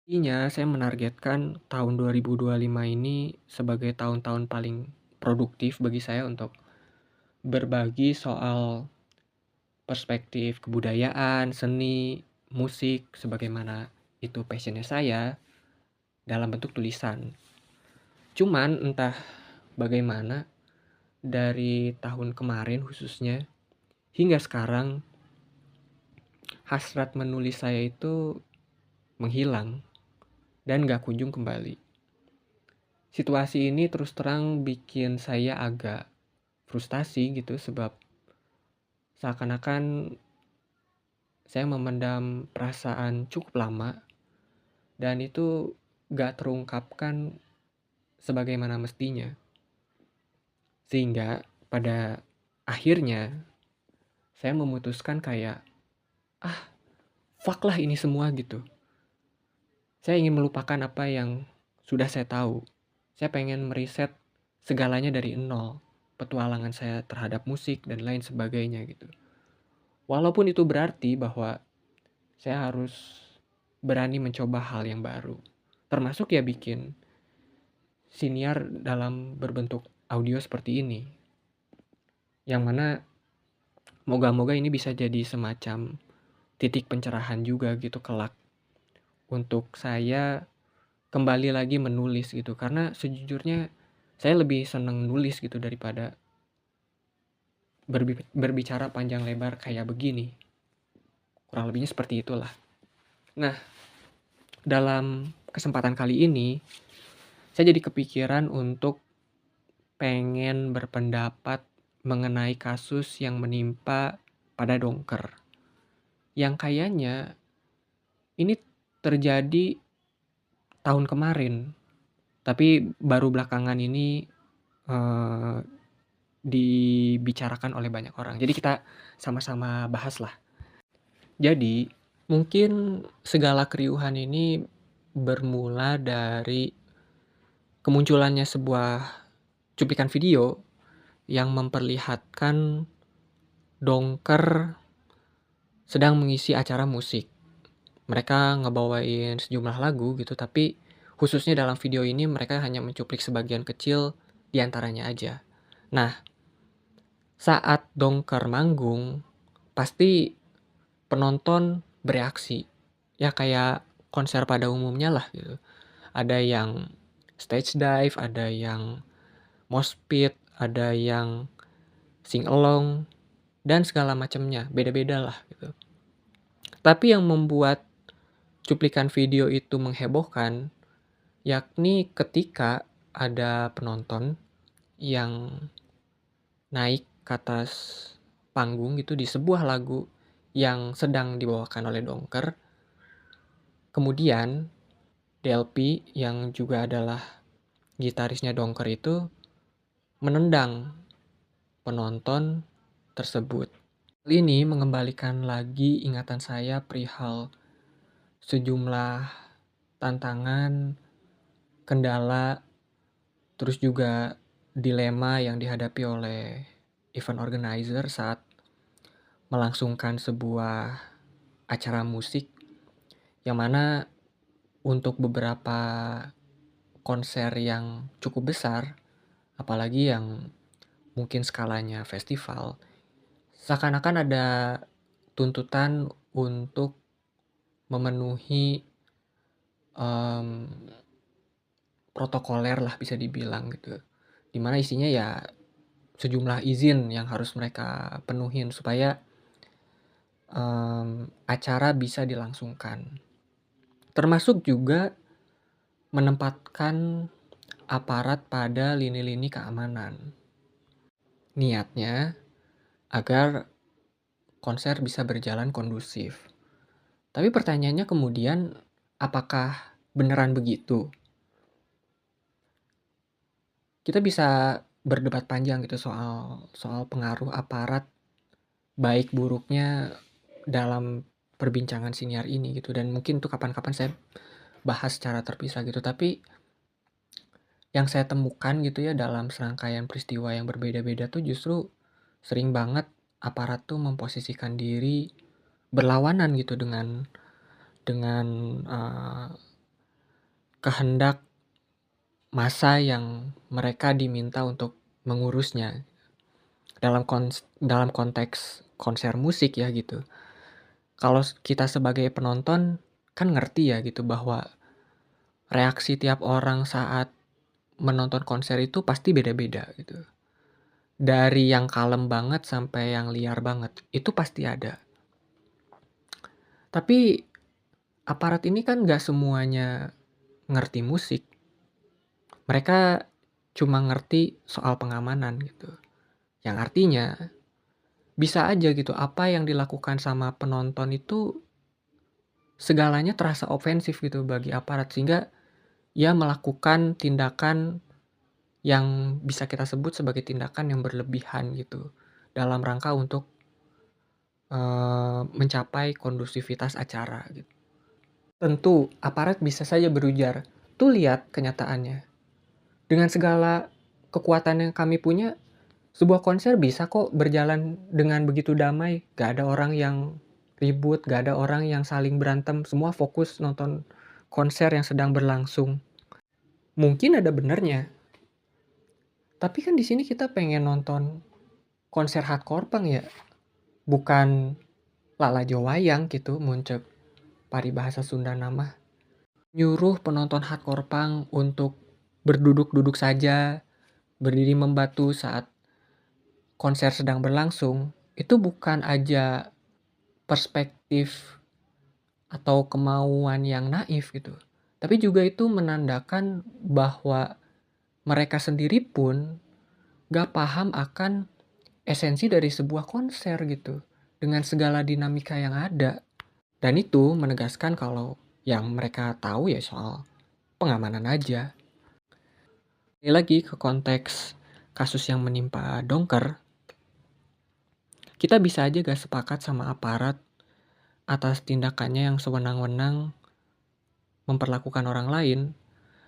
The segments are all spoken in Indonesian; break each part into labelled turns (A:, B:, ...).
A: Pastinya saya menargetkan tahun 2025 ini sebagai tahun-tahun paling produktif bagi saya untuk berbagi soal perspektif kebudayaan, seni, musik, sebagaimana itu passion-nya saya dalam bentuk tulisan. Cuman entah bagaimana dari tahun kemarin khususnya hingga sekarang hasrat menulis saya itu menghilang dan gak kunjung kembali. Situasi ini terus terang bikin saya agak frustasi gitu sebab seakan-akan saya memendam perasaan cukup lama dan itu gak terungkapkan sebagaimana mestinya. Sehingga pada akhirnya saya memutuskan kayak, ah fuck lah ini semua gitu. Saya ingin melupakan apa yang sudah saya tahu. Saya pengen meriset segalanya dari nol. Petualangan saya terhadap musik dan lain sebagainya gitu. Walaupun itu berarti bahwa saya harus berani mencoba hal yang baru. Termasuk ya bikin siniar dalam berbentuk audio seperti ini. Yang mana moga-moga ini bisa jadi semacam titik pencerahan juga gitu kelak. Untuk saya kembali lagi menulis gitu. Karena sejujurnya saya lebih seneng nulis gitu daripada berbicara panjang lebar kayak begini. Kurang lebihnya seperti itulah. Nah, dalam kesempatan kali ini saya jadi kepikiran untuk pengen berpendapat mengenai kasus yang menimpa pada Dongker. Yang kayaknya ini terjadi tahun kemarin, tapi baru belakangan ini eh, dibicarakan oleh banyak orang. Jadi kita sama-sama bahas lah. Jadi mungkin segala keriuhan ini bermula dari kemunculannya sebuah cuplikan video yang memperlihatkan Dongker sedang mengisi acara musik. Mereka ngebawain sejumlah lagu gitu, tapi khususnya dalam video ini mereka hanya mencuplik sebagian kecil diantaranya aja. Nah, saat Dongker manggung, pasti penonton bereaksi. Ya kayak konser pada umumnya lah gitu. Ada yang stage dive, ada yang mosh pit, ada yang sing along, dan segala macamnya. Beda-beda lah gitu. Tapi yang membuat cuplikan video itu menghebohkan, yakni ketika ada penonton yang naik ke atas panggung gitu di sebuah lagu yang sedang dibawakan oleh Dongker. Kemudian Delpy yang juga adalah gitarisnya Dongker itu menendang penonton tersebut. Hal ini mengembalikan lagi ingatan saya perihal sejumlah tantangan, kendala, terus juga dilema yang dihadapi oleh event organizer saat melangsungkan sebuah acara musik yang mana untuk beberapa konser yang cukup besar, apalagi yang mungkin skalanya festival, seakan-akan ada tuntutan untuk memenuhi um, protokoler lah bisa dibilang gitu. Dimana isinya ya sejumlah izin yang harus mereka penuhin supaya acara bisa dilangsungkan. Termasuk juga menempatkan aparat pada lini-lini keamanan. Niatnya agar konser bisa berjalan kondusif. Tapi pertanyaannya kemudian, apakah beneran begitu? Kita bisa berdebat panjang gitu soal pengaruh aparat baik buruknya dalam perbincangan siniar ini gitu, dan mungkin untuk kapan-kapan saya bahas secara terpisah gitu. Tapi yang saya temukan gitu ya dalam serangkaian peristiwa yang berbeda-beda tuh justru sering banget aparat tuh memposisikan diri berlawanan gitu dengan uh, kehendak massa yang mereka diminta untuk mengurusnya dalam konteks konser musik ya gitu. Kalau kita sebagai penonton kan ngerti ya gitu bahwa reaksi tiap orang saat menonton konser itu pasti beda-beda gitu. Dari yang kalem banget sampai yang liar banget, itu pasti ada. Tapi aparat ini kan gak semuanya ngerti musik. Mereka cuma ngerti soal pengamanan gitu. Yang artinya bisa aja gitu apa yang dilakukan sama penonton itu segalanya terasa ofensif gitu bagi aparat, sehingga ia melakukan tindakan yang bisa kita sebut sebagai tindakan yang berlebihan gitu dalam rangka untuk mencapai kondusivitas acara gitu. Tentu aparat bisa saja berujar, "Tuh lihat kenyataannya. Dengan segala kekuatan yang kami punya, sebuah konser bisa kok berjalan dengan begitu damai. Gak ada orang yang ribut, gak ada orang yang saling berantem. Semua fokus nonton konser yang sedang berlangsung." Mungkin ada benernya. Tapi kan di sini kita pengen nonton konser hardcore punk ya. Bukan Lala Jowayang gitu, muncul paribahasa Sunda nama. Nyuruh penonton hardcore punk untuk berduduk-duduk saja, berdiri membatu saat konser sedang berlangsung, itu bukan aja perspektif atau kemauan yang naif gitu. Tapi juga itu menandakan bahwa mereka sendiri pun gak paham akan esensi dari sebuah konser gitu. Dengan segala dinamika yang ada. Dan itu menegaskan kalau yang mereka tahu ya soal pengamanan aja. Ini lagi ke konteks kasus yang menimpa Dongker, kita bisa aja gak sepakat sama aparat atas tindakannya yang sewenang-wenang memperlakukan orang lain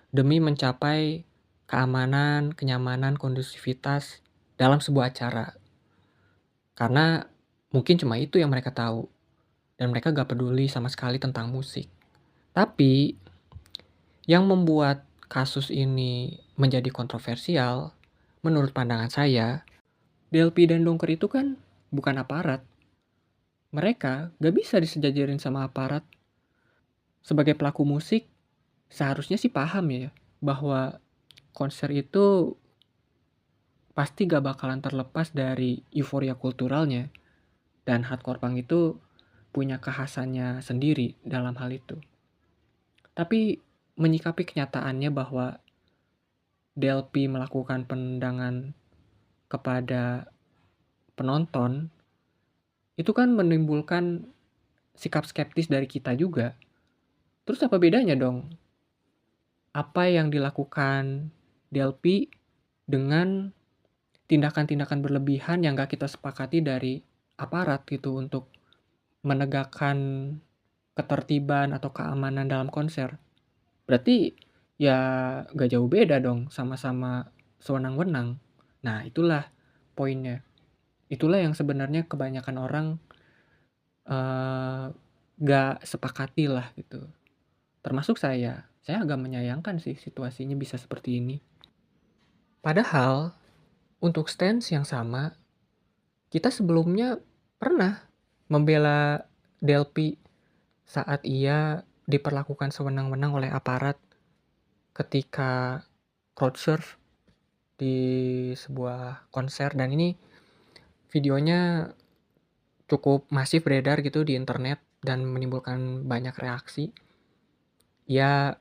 A: demi mencapai keamanan, kenyamanan, kondusivitas dalam sebuah acara. Karena mungkin cuma itu yang mereka tahu dan mereka gak peduli sama sekali tentang musik. Tapi yang membuat kasus ini menjadi kontroversial menurut pandangan saya, Delpy dan Dongker itu kan bukan aparat. Mereka gak bisa disejajarin sama aparat. Sebagai pelaku musik, seharusnya sih paham ya bahwa konser itu pasti gak bakalan terlepas dari euforia kulturalnya. Dan hardcore punk itu punya kekhasannya sendiri dalam hal itu. Tapi menyikapi kenyataannya bahwa Delpy melakukan penendangan kepada penonton, itu kan menimbulkan sikap skeptis dari kita juga. Terus apa bedanya dong? Apa yang dilakukan Delpy dengan tindakan-tindakan berlebihan yang gak kita sepakati dari aparat gitu untuk menegakkan ketertiban atau keamanan dalam konser. Berarti ya gak jauh beda dong, sama-sama sewenang-wenang. Nah itulah poinnya. Itulah yang sebenarnya kebanyakan orang gak sepakati lah gitu. Termasuk saya agak menyayangkan sih situasinya bisa seperti ini. Padahal untuk stance yang sama, kita sebelumnya pernah membela Delpy saat ia diperlakukan sewenang-wenang oleh aparat ketika crowdsurf di sebuah konser, dan ini videonya cukup masif beredar gitu di internet dan menimbulkan banyak reaksi. Ia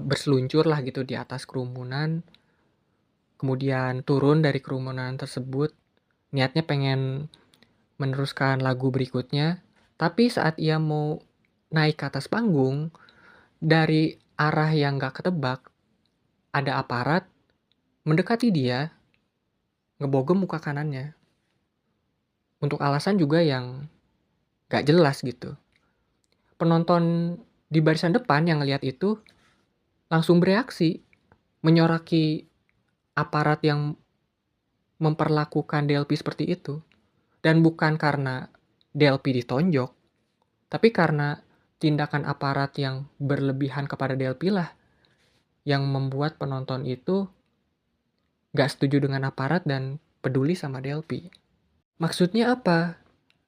A: berseluncur lah gitu di atas kerumunan, kemudian turun dari kerumunan tersebut, niatnya pengen meneruskan lagu berikutnya, tapi saat ia mau naik ke atas panggung, dari arah yang gak ketebak, ada aparat mendekati dia, ngebogem muka kanannya. Untuk alasan juga yang gak jelas gitu. Penonton di barisan depan yang ngeliat itu langsung bereaksi, menyoraki aparat yang memperlakukan Delpy seperti itu. Dan bukan karena Delpy ditonjok, tapi karena tindakan aparat yang berlebihan kepada DLP lah yang membuat penonton itu gak setuju dengan aparat dan peduli sama DLP. Maksudnya apa?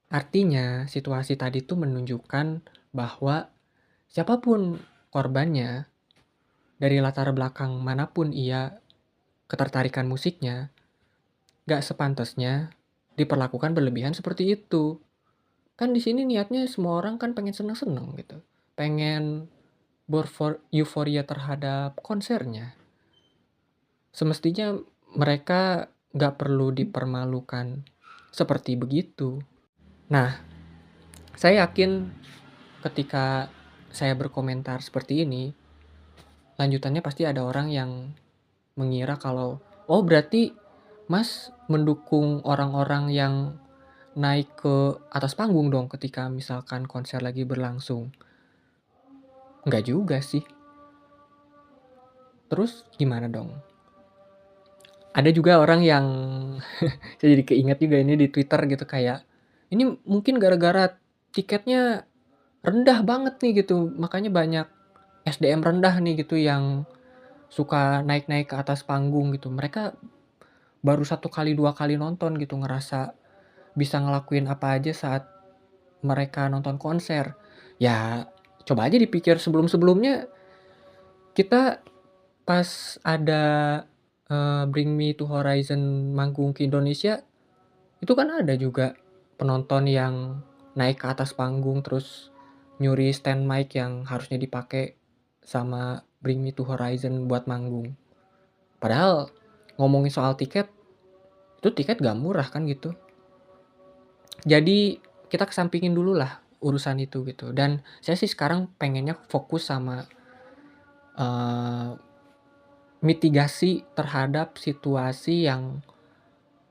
A: Artinya situasi tadi tuh menunjukkan bahwa siapapun korbannya, dari latar belakang manapun ia ketertarikan musiknya, gak sepantasnya diperlakukan berlebihan seperti itu. Kan di sini niatnya semua orang kan pengen seneng-seneng gitu. Pengen euforia terhadap konsernya. Semestinya mereka gak perlu dipermalukan seperti begitu. Nah, saya yakin ketika saya berkomentar seperti ini, lanjutannya pasti ada orang yang mengira kalau, oh berarti Mas mendukung orang-orang yang naik ke atas panggung dong ketika misalkan konser lagi berlangsung. Enggak juga sih. Terus gimana dong? Ada juga orang yang saya jadi keinget juga ini di Twitter gitu, kayak ini mungkin gara-gara tiketnya rendah banget nih gitu, makanya banyak SDM rendah nih gitu yang suka naik-naik ke atas panggung gitu. Mereka baru 1 kali 2 kali nonton gitu, ngerasa bisa ngelakuin apa aja saat mereka nonton konser. Ya coba aja dipikir sebelum-sebelumnya, kita pas ada Bring Me to Horizon manggung ke Indonesia, itu kan ada juga penonton yang naik ke atas panggung terus nyuri stand mic yang harusnya dipakai sama Bring Me to Horizon buat manggung. Padahal ngomongin soal tiket, itu tiket gak murah kan gitu. Jadi kita kesampingin dulu lah urusan itu gitu. Dan saya sih sekarang pengennya fokus sama mitigasi terhadap situasi yang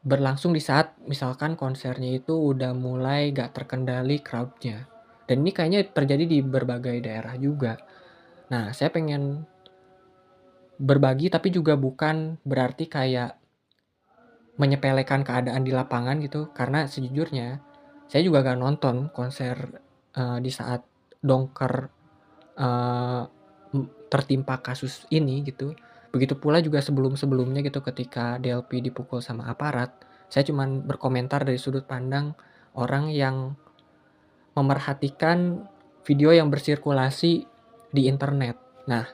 A: berlangsung di saat misalkan konsernya itu udah mulai gak terkendali crowd-nya. Dan ini kayaknya terjadi di berbagai daerah juga. Nah, saya pengen berbagi tapi juga bukan berarti kayak menyepelekan keadaan di lapangan gitu, karena sejujurnya saya juga gak nonton konser di saat Dongker tertimpa kasus ini gitu. Begitu pula juga sebelum-sebelumnya gitu, ketika DLP dipukul sama aparat, saya cuman berkomentar dari sudut pandang orang yang memerhatikan video yang bersirkulasi di internet. Nah,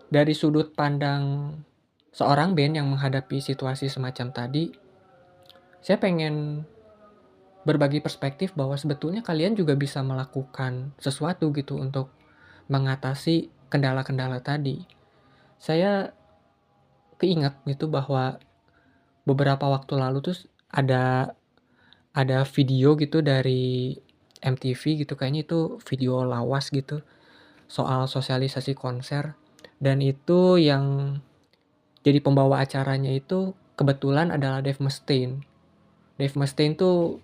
A: dari sudut pandang seorang band yang menghadapi situasi semacam tadi, saya pengen berbagi perspektif bahwa sebetulnya kalian juga bisa melakukan sesuatu gitu untuk mengatasi kendala-kendala tadi. Saya keinget gitu bahwa beberapa waktu lalu tuh ada video gitu dari MTV gitu, kayaknya itu video lawas gitu soal sosialisasi konser, dan itu yang jadi pembawa acaranya itu kebetulan adalah Dave Mustaine. Dave Mustaine tuh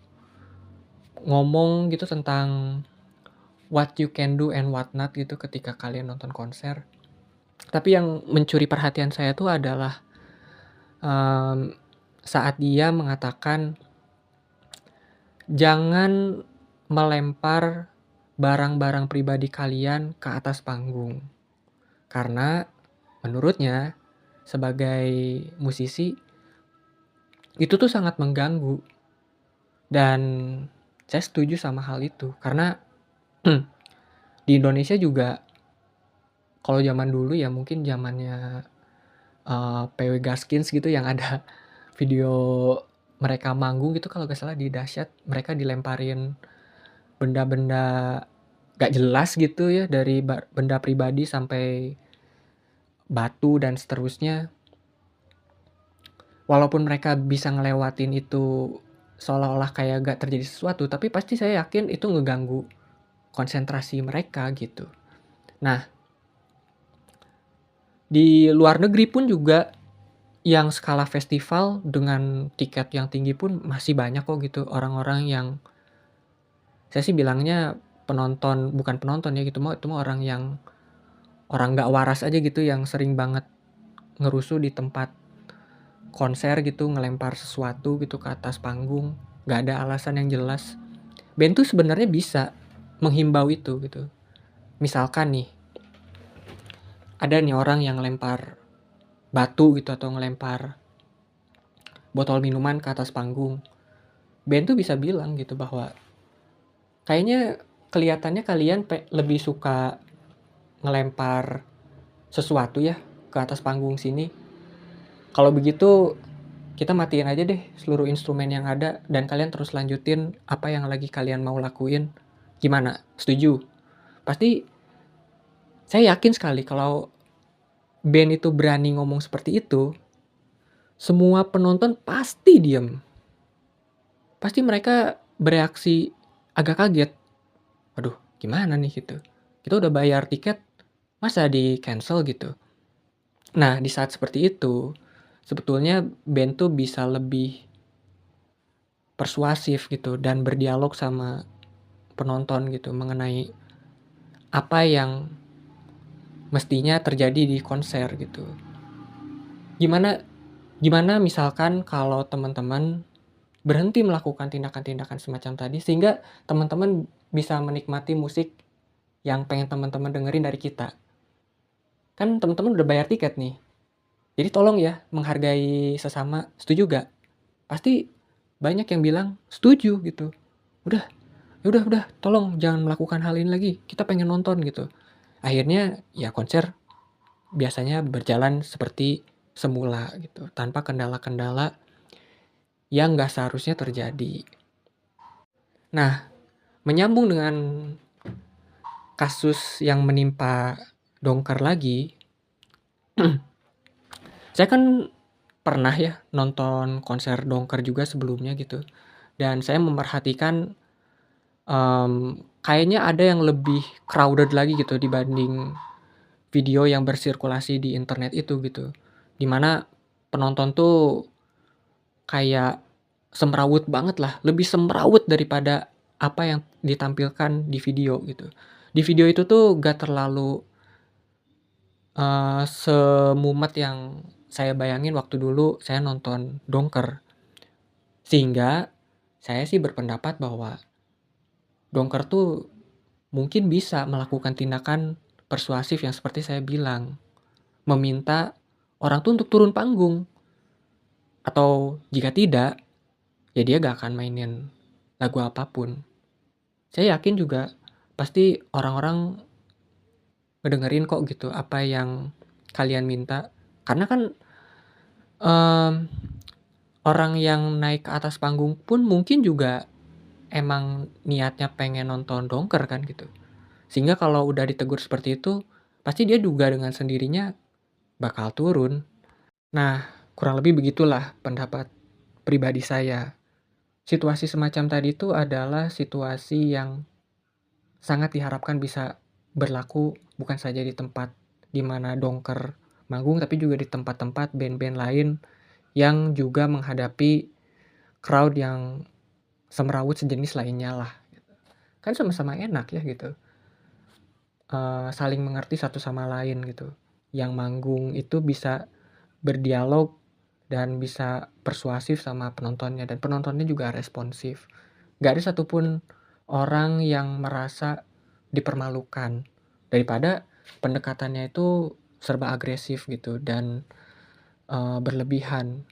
A: ngomong gitu tentang what you can do and what not gitu ketika kalian nonton konser. Tapi yang mencuri perhatian saya tuh adalah saat dia mengatakan jangan melempar barang-barang pribadi kalian ke atas panggung. Karena menurutnya sebagai musisi itu tuh sangat mengganggu. Dan saya setuju sama hal itu karena di Indonesia juga kalau zaman dulu ya, mungkin zamannya PW Gaskins gitu, yang ada video mereka manggung gitu kalau gak salah di Dahsyat, mereka dilemparin benda-benda gak jelas gitu ya, dari benda pribadi sampai batu dan seterusnya. Walaupun mereka bisa ngelewatin itu seolah-olah kayak gak terjadi sesuatu, tapi pasti saya yakin itu ngeganggu konsentrasi mereka gitu. Nah, di luar negeri pun juga yang skala festival dengan tiket yang tinggi pun masih banyak kok gitu orang-orang yang saya sih bilangnya penonton, bukan penonton ya gitu, itu mah orang yang orang nggak waras aja gitu, yang sering banget ngerusuh di tempat konser gitu, ngelempar sesuatu gitu ke atas panggung, nggak ada alasan yang jelas. Band tuh sebenarnya bisa menghimbau itu gitu. Misalkan nih, ada nih orang yang lempar batu gitu atau ngelempar botol minuman ke atas panggung. Band tuh bisa bilang gitu bahwa kayaknya kelihatannya kalian lebih suka ngelempar sesuatu ya ke atas panggung sini. Kalau begitu kita matiin aja deh seluruh instrumen yang ada dan kalian terus lanjutin apa yang lagi kalian mau lakuin. Gimana? Setuju? Pasti saya yakin sekali kalau band itu berani ngomong seperti itu, semua penonton pasti diem. Pasti mereka bereaksi agak kaget. Waduh, gimana nih gitu. Kita udah bayar tiket, masa di cancel gitu. Nah, di saat seperti itu, sebetulnya band tuh bisa lebih persuasif gitu dan berdialog sama penonton gitu mengenai apa yang mestinya terjadi di konser gitu. Gimana gimana misalkan kalau teman-teman berhenti melakukan tindakan-tindakan semacam tadi sehingga teman-teman bisa menikmati musik yang pengen teman-teman dengerin dari kita. Kan teman-teman udah bayar tiket nih. Jadi tolong ya menghargai sesama. Setuju gak? Pasti banyak yang bilang setuju gitu. Udah, udah, tolong jangan melakukan hal ini lagi. Kita pengen nonton gitu. Akhirnya ya konser biasanya berjalan seperti semula gitu, tanpa kendala-kendala yang nggak seharusnya terjadi. Nah, menyambung dengan kasus yang menimpa Dongker lagi, saya kan pernah ya nonton konser Dongker juga sebelumnya gitu, dan saya memperhatikan kayaknya ada yang lebih crowded lagi gitu dibanding video yang bersirkulasi di internet itu gitu, dimana penonton tuh kayak semrawut banget lah, lebih semrawut daripada apa yang ditampilkan di video gitu. Di video itu tuh gak terlalu semumet yang saya bayangin waktu dulu saya nonton Dongker. Sehingga saya sih berpendapat bahwa Dongker tuh mungkin bisa melakukan tindakan persuasif yang seperti saya bilang, meminta orang tuh untuk turun panggung. Atau jika tidak, ya dia gak akan mainin lagu apapun. Saya yakin juga pasti orang-orang ngedengerin kok gitu apa yang kalian minta. Karena kan orang yang naik ke atas panggung pun mungkin juga emang niatnya pengen nonton Dongker kan gitu. Sehingga kalau udah ditegur seperti itu, pasti dia juga dengan sendirinya bakal turun. Nah, kurang lebih begitulah pendapat pribadi saya. Situasi semacam tadi itu adalah situasi yang sangat diharapkan bisa berlaku bukan saja di tempat di mana Dongker manggung, tapi juga di tempat-tempat band-band lain yang juga menghadapi crowd yang semrawut sejenis lainnya lah. Kan sama-sama enak ya gitu. Saling mengerti satu sama lain gitu. Yang manggung itu bisa berdialog dan bisa persuasif sama penontonnya, dan penontonnya juga responsif. Gak ada satupun orang yang merasa dipermalukan, daripada pendekatannya itu serba agresif gitu dan berlebihan.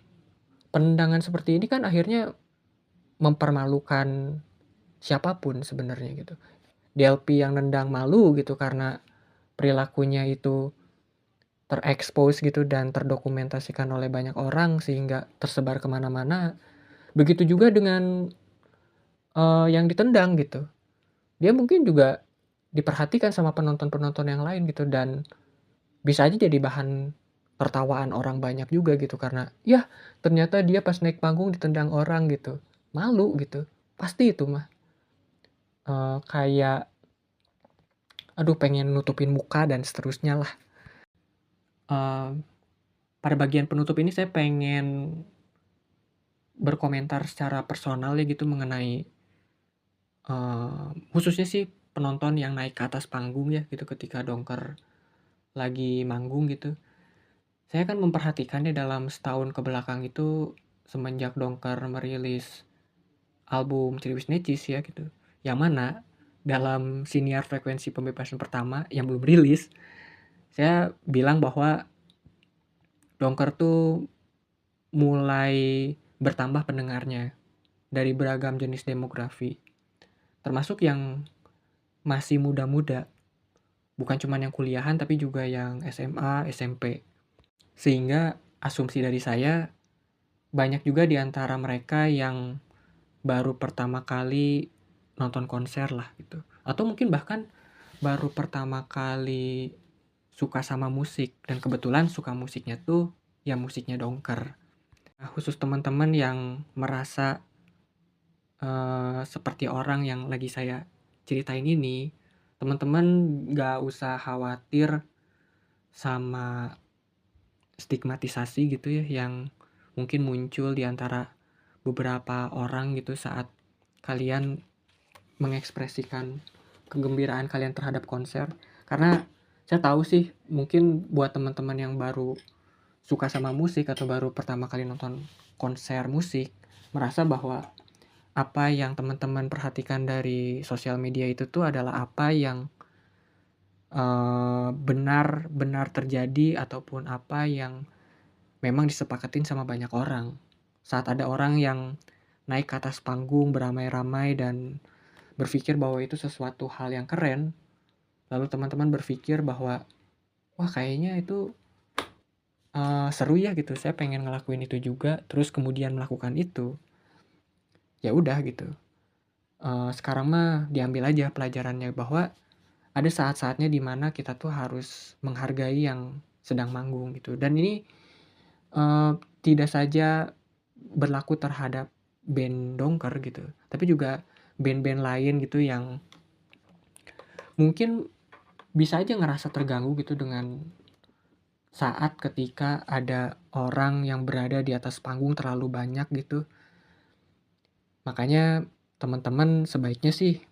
A: Penendangan seperti ini kan akhirnya mempermalukan siapapun sebenarnya gitu. DLP yang nendang malu gitu karena perilakunya itu terekspos gitu dan terdokumentasikan oleh banyak orang sehingga tersebar kemana-mana. Begitu juga dengan yang ditendang gitu. Dia mungkin juga diperhatikan sama penonton-penonton yang lain gitu, dan bisa aja jadi bahan tertawaan orang banyak juga gitu karena ya ternyata dia pas naik panggung ditendang orang gitu. Malu gitu. Pasti itu mah. Kayak aduh pengen nutupin muka dan seterusnya lah. Pada bagian penutup ini saya pengen berkomentar secara personal ya gitu mengenai khususnya sih penonton yang naik ke atas panggung ya gitu ketika Dongker lagi manggung gitu. Saya kan memperhatikannya dalam setahun ke belakang itu semenjak Dongker merilis album Ciriwis Necis ya gitu. Yang mana dalam siniar frekuensi pembebasan pertama yang belum rilis, saya bilang bahwa Dongker tuh mulai bertambah pendengarnya dari beragam jenis demografi, termasuk yang masih muda-muda, bukan cuma yang kuliahan tapi juga yang SMA, SMP. Sehingga asumsi dari saya, banyak juga di antara mereka yang baru pertama kali nonton konser lah gitu. Atau mungkin bahkan baru pertama kali suka sama musik, dan kebetulan suka musiknya tuh ya musiknya Dongker. Nah, khusus teman-teman yang merasa seperti orang yang lagi saya ceritain ini, teman-teman nggak usah khawatir sama stigmatisasi gitu ya yang mungkin muncul di antara beberapa orang gitu saat kalian mengekspresikan kegembiraan kalian terhadap konser. Karena saya tahu sih mungkin buat teman-teman yang baru suka sama musik atau baru pertama kali nonton konser musik, merasa bahwa apa yang teman-teman perhatikan dari sosial media itu tuh adalah apa yang benar-benar terjadi ataupun apa yang memang disepakatin sama banyak orang. Saat ada orang yang naik ke atas panggung beramai-ramai dan berpikir bahwa itu sesuatu hal yang keren, lalu teman-teman berpikir bahwa wah kayaknya itu seru ya gitu, saya pengen ngelakuin itu juga, terus kemudian melakukan itu. Ya udah gitu. Sekarang mah diambil aja pelajarannya bahwa ada saat-saatnya dimana kita tuh harus menghargai yang sedang manggung gitu. Dan ini tidak saja berlaku terhadap band Dongker gitu, tapi juga band-band lain gitu yang mungkin bisa aja ngerasa terganggu gitu dengan saat ketika ada orang yang berada di atas panggung terlalu banyak gitu. Makanya teman-teman sebaiknya sih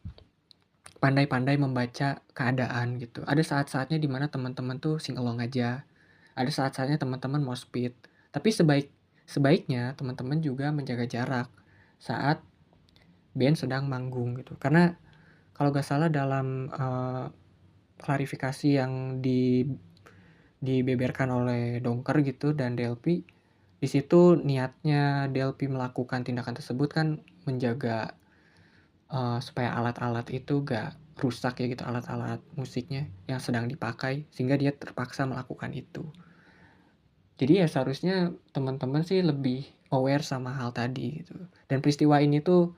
A: pandai-pandai membaca keadaan gitu. Ada saat-saatnya dimana teman-teman tuh sing along aja. Ada saat-saatnya teman-teman mau speed. Tapi sebaiknya teman-teman juga menjaga jarak saat band sedang manggung gitu. Karena kalau gak salah dalam klarifikasi yang dibeberkan oleh Dongker gitu dan Delphi, di situ niatnya Delphi melakukan tindakan tersebut kan menjaga supaya alat-alat itu gak rusak ya gitu, alat-alat musiknya yang sedang dipakai, sehingga dia terpaksa melakukan itu. Jadi ya seharusnya teman-teman sih lebih aware sama hal tadi gitu. Dan peristiwa ini tuh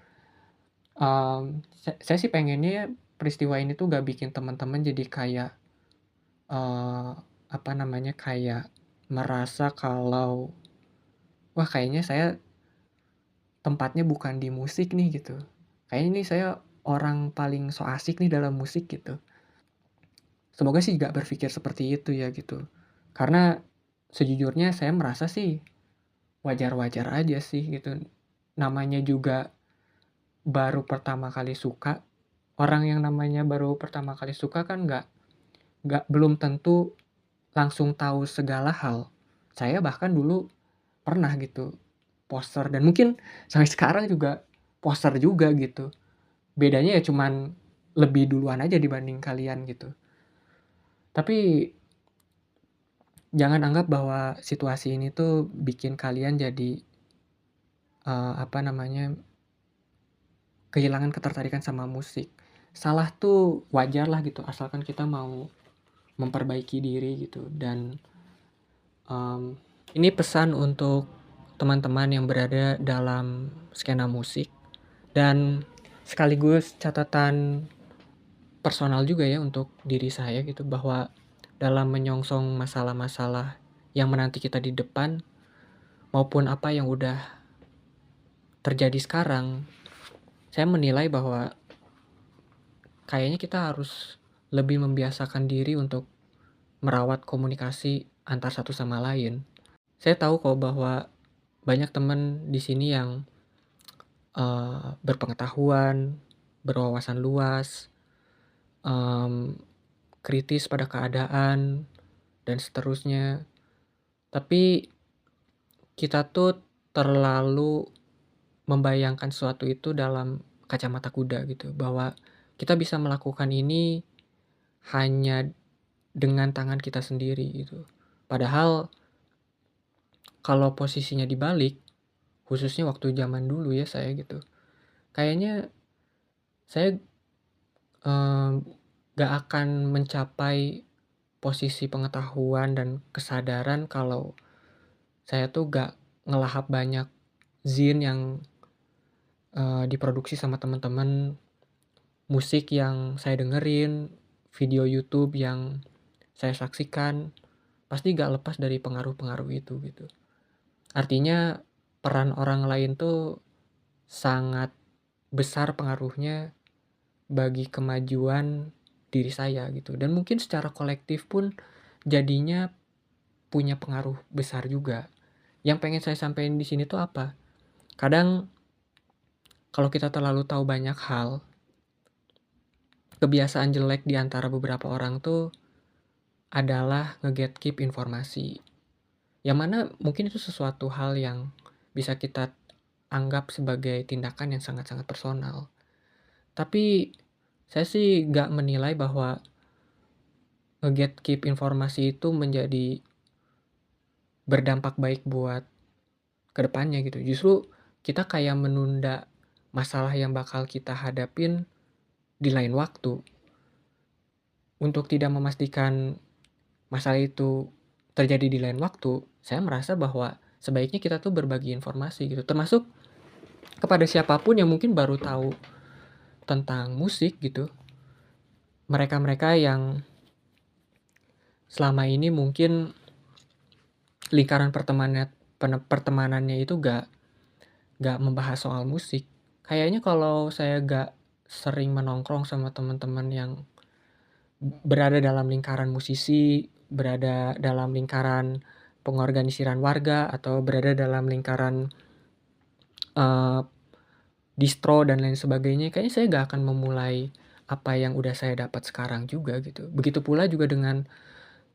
A: saya sih pengennya ya peristiwa ini tuh gak bikin teman-teman jadi kayak apa namanya, kayak merasa kalau wah kayaknya saya tempatnya bukan di musik nih gitu. Kayaknya ini saya orang paling so asik nih dalam musik gitu. Semoga sih gak berpikir seperti itu ya gitu. Karena sejujurnya saya merasa sih wajar-wajar aja sih gitu. Namanya juga baru pertama kali suka. Orang yang namanya baru pertama kali suka kan belum tentu langsung tahu segala hal. Saya bahkan dulu pernah gitu poster, dan mungkin sampai sekarang juga poster juga gitu. Bedanya ya cuman lebih duluan aja dibanding kalian gitu. Tapi jangan anggap bahwa situasi ini tuh bikin kalian jadi apa namanya, kehilangan ketertarikan sama musik. Salah tuh wajar lah gitu, asalkan kita mau memperbaiki diri gitu. Dan ini pesan untuk teman-teman yang berada dalam skena musik, dan sekaligus catatan personal juga ya untuk diri saya gitu, bahwa dalam menyongsong masalah-masalah yang menanti kita di depan maupun apa yang udah terjadi sekarang, saya menilai bahwa kayaknya kita harus lebih membiasakan diri untuk merawat komunikasi antar satu sama lain. Saya tahu kok bahwa banyak teman di sini yang berpengetahuan, berwawasan luas, kritis pada keadaan, dan seterusnya. Tapi kita tuh terlalu membayangkan sesuatu itu dalam kacamata kuda gitu, bahwa kita bisa melakukan ini hanya dengan tangan kita sendiri gitu. Padahal kalau posisinya dibalik, khususnya waktu zaman dulu ya saya gitu, kayaknya saya gak akan mencapai posisi pengetahuan dan kesadaran kalau saya tuh gak ngelahap banyak zin yang diproduksi sama teman-teman, musik yang saya dengerin, video YouTube yang saya saksikan, pasti gak lepas dari pengaruh-pengaruh itu gitu. Artinya peran orang lain tuh sangat besar pengaruhnya bagi kemajuan diri saya gitu. Dan mungkin secara kolektif pun jadinya punya pengaruh besar juga. Yang pengen saya sampaikan di sini tuh apa? Kadang kalau kita terlalu tahu banyak hal, kebiasaan jelek di antara beberapa orang tuh adalah nge-gatekeep informasi. Yang mana mungkin itu sesuatu hal yang bisa kita anggap sebagai tindakan yang sangat-sangat personal. Tapi saya sih gak menilai bahwa nge-gatekeep informasi itu menjadi berdampak baik buat kedepannya gitu. Justru kita kayak menunda masalah yang bakal kita hadapin di lain waktu. Untuk tidak memastikan masalah itu terjadi di lain waktu, saya merasa bahwa sebaiknya kita tuh berbagi informasi gitu. Termasuk kepada siapapun yang mungkin baru tahu tentang musik gitu. Mereka-mereka yang selama ini mungkin lingkaran pertemanannya itu gak membahas soal musik. Kayaknya kalau saya gak sering menongkrong sama teman-teman yang berada dalam lingkaran musisi, berada dalam lingkaran pengorganisiran warga, atau berada dalam lingkaran distro dan lain sebagainya, kayaknya saya gak akan memulai apa yang udah saya dapat sekarang juga gitu. Begitu pula juga dengan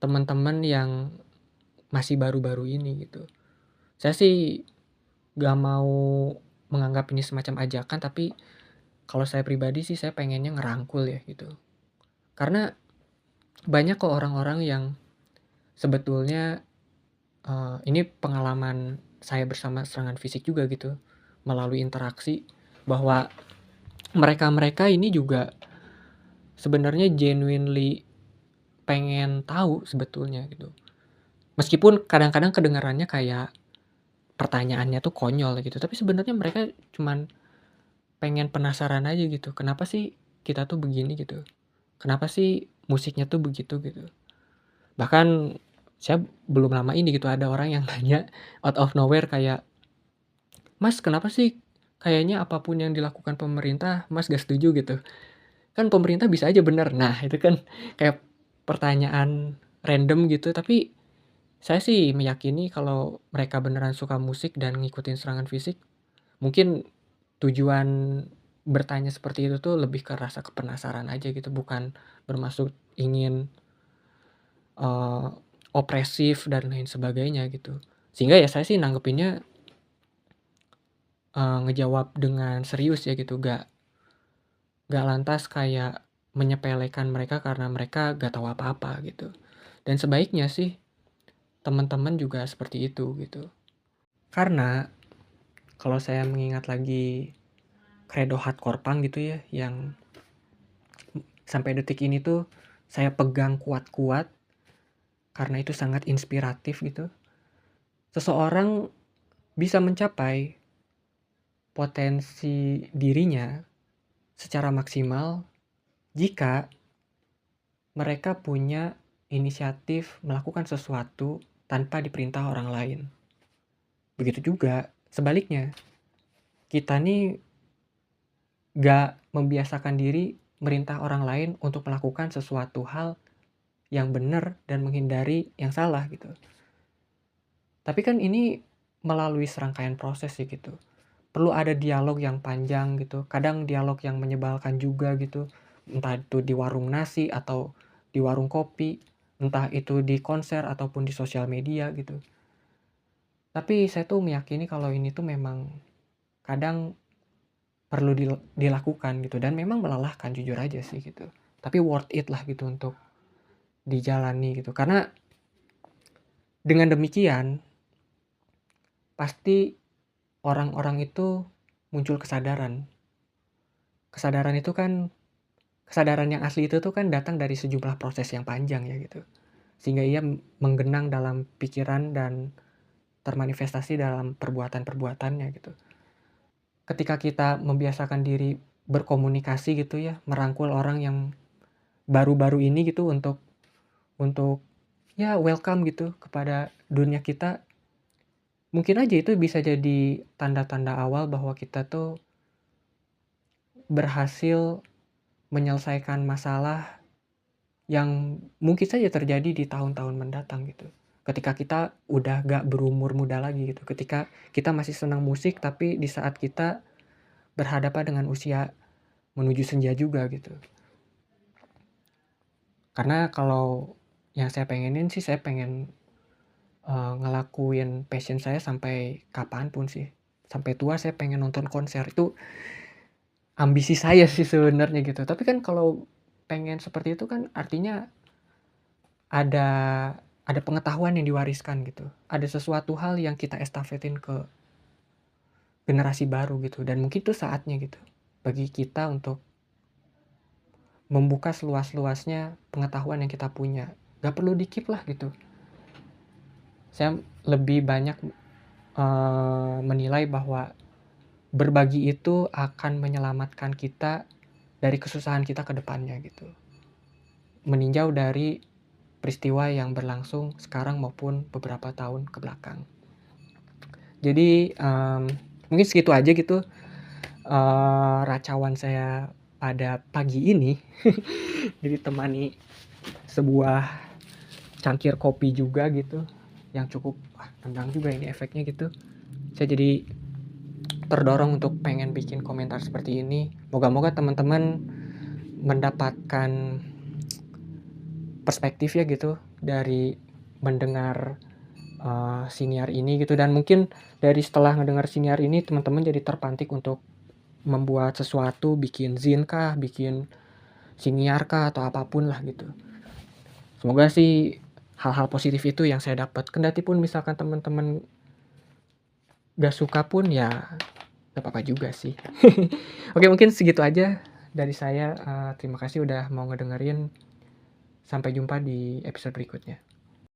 A: teman-teman yang masih baru-baru ini gitu. Saya sih gak mau menganggap ini semacam ajakan, tapi kalau saya pribadi sih saya pengennya ngerangkul ya gitu. Karena banyak kok orang-orang yang sebetulnya ini pengalaman saya bersama serangan fisik juga gitu, melalui interaksi, bahwa mereka-mereka ini juga sebenarnya genuinely pengen tahu sebetulnya gitu. Meskipun kadang-kadang kedengarannya kayak pertanyaannya tuh konyol gitu, tapi sebenarnya mereka cuman pengen penasaran aja gitu. Kenapa sih kita tuh begini gitu? Kenapa sih musiknya tuh begitu gitu? Bahkan saya belum lama ini gitu ada orang yang nanya out of nowhere kayak, "Mas, kenapa sih kayaknya apapun yang dilakukan pemerintah Mas gak setuju gitu? Kan pemerintah bisa aja bener." Nah, itu kan kayak pertanyaan random gitu, tapi saya sih meyakini kalau mereka beneran suka musik dan ngikutin serangan fisik, mungkin tujuan bertanya seperti itu tuh lebih ke rasa kepenasaran aja gitu, bukan bermaksud ingin opresif dan lain sebagainya gitu. Sehingga ya saya sih nanggepinnya ngejawab dengan serius ya gitu, gak lantas kayak menyepelekan mereka karena mereka gak tahu apa-apa gitu. Dan sebaiknya sih teman-teman juga seperti itu gitu. Karena kalau saya mengingat lagi kredo hardcore punk gitu ya, yang sampai detik ini tuh saya pegang kuat-kuat karena itu sangat inspiratif gitu. Seseorang bisa mencapai potensi dirinya secara maksimal jika mereka punya inisiatif melakukan sesuatu tanpa diperintah orang lain. Begitu juga sebaliknya, kita nih gak membiasakan diri merintah orang lain untuk melakukan sesuatu hal yang benar dan menghindari yang salah gitu. Tapi kan ini melalui serangkaian proses sih gitu. Perlu ada dialog yang panjang gitu. Kadang dialog yang menyebalkan juga gitu. Entah itu di warung nasi atau di warung kopi. Entah itu di konser ataupun di sosial media gitu. Tapi saya tuh meyakini kalau ini tuh memang kadang perlu dilakukan gitu, dan memang melelahkan jujur aja sih gitu. Tapi worth it lah gitu untuk dijalani gitu. Karena dengan demikian pasti orang-orang itu muncul kesadaran. Kesadaran itu kan, kesadaran yang asli itu tuh kan datang dari sejumlah proses yang panjang ya gitu. Sehingga ia menggenang dalam pikiran dan termanifestasi dalam perbuatan-perbuatannya gitu. Ketika kita membiasakan diri berkomunikasi gitu ya, merangkul orang yang baru-baru ini gitu untuk ya welcome gitu kepada dunia kita, mungkin aja itu bisa jadi tanda-tanda awal bahwa kita tuh berhasil menyelesaikan masalah yang mungkin saja terjadi di tahun-tahun mendatang gitu. Ketika kita udah gak berumur muda lagi gitu. Ketika kita masih senang musik tapi di saat kita berhadapan dengan usia menuju senja juga gitu. Karena kalau yang saya pengenin sih, saya pengen ngelakuin passion saya sampai kapanpun sih. Sampai tua saya pengen nonton konser. Itu ambisi saya sih sebenarnya gitu. Tapi kan kalau pengen seperti itu kan artinya ada pengetahuan yang diwariskan gitu. Ada sesuatu hal yang kita estafetin ke generasi baru gitu. Dan mungkin itu saatnya gitu bagi kita untuk membuka seluas-luasnya pengetahuan yang kita punya. Gak perlu dikip lah gitu. Saya lebih banyak menilai bahwa berbagi itu akan menyelamatkan kita dari kesusahan kita ke depannya gitu. Meninjau dari peristiwa yang berlangsung sekarang maupun beberapa tahun ke belakang. Jadi mungkin segitu aja gitu racauan saya pada pagi ini. Jadi temani sebuah cangkir kopi juga gitu, yang cukup tendang juga ini efeknya gitu. Saya jadi terdorong untuk pengen bikin komentar seperti ini. Moga-moga teman-teman mendapatkan perspektif ya gitu dari mendengar siniar ini gitu. Dan mungkin dari setelah mendengar siniar ini teman-teman jadi terpantik untuk membuat sesuatu, bikin zin kah, bikin siniar kah, atau apapun lah gitu. Semoga sih hal-hal positif itu yang saya dapat. Kendati pun misalkan teman-teman gak suka pun ya gak apa-apa juga sih. Oke, mungkin segitu aja dari saya. Terima kasih udah mau ngedengerin. Sampai jumpa di episode berikutnya.